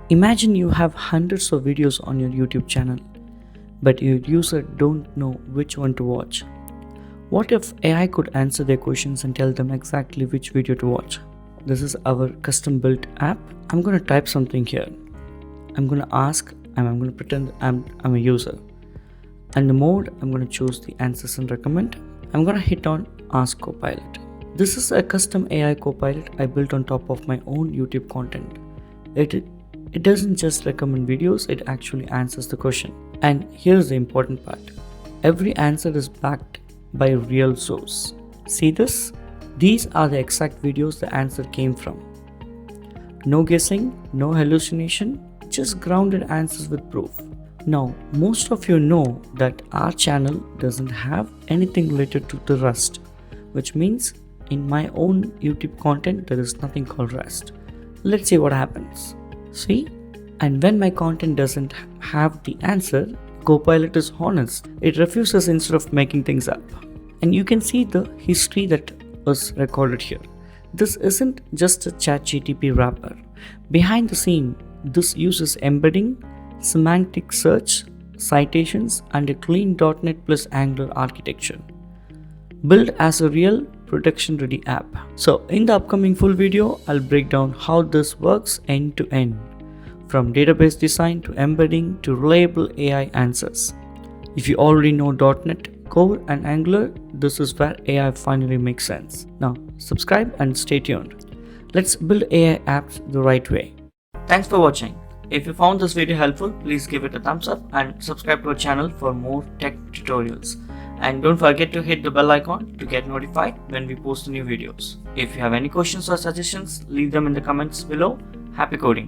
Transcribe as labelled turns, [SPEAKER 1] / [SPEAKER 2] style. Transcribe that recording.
[SPEAKER 1] Imagine you have hundreds of videos on your YouTube channel, but your user don't know which one to watch. What if AI could answer their questions and tell them exactly which video to watch? This is our custom built app. I'm going to type something here. I'm going to ask and I'm going to pretend I'm a user. And the mode, I'm going to choose the answers and recommend. I'm going to hit on Ask Copilot. This is a custom AI Copilot I built on top of my own YouTube content. It doesn't just recommend videos, it actually answers the question. And here's the important part. Every answer is backed by a real source. See this? These are the exact videos the answer came from. No guessing, no hallucination, just grounded answers with proof. Now, most of you know that our channel doesn't have anything related to the Rust, which means in my own YouTube content there is nothing called Rust. Let's see what happens. See? And when my content doesn't have the answer, Copilot is honest. It refuses instead of making things up. And you can see the history that was recorded here. This isn't just a ChatGPT wrapper. Behind the scene, this uses embedding, semantic search, citations, and a clean .NET plus Angular architecture. Built as a real production-ready app. So in the upcoming full video, I'll break down how this works end to end. From database design to embedding to reliable AI answers. If you already know .NET Core and Angular, this is where AI finally makes sense. Now, subscribe and stay tuned. Let's build AI apps the right way. Thanks for watching. If you found this video helpful, please give it a thumbs up and subscribe to our channel for more tech tutorials. And don't forget to hit the bell icon to get notified when we post new videos. If you have any questions or suggestions, leave them in the comments below. Happy coding!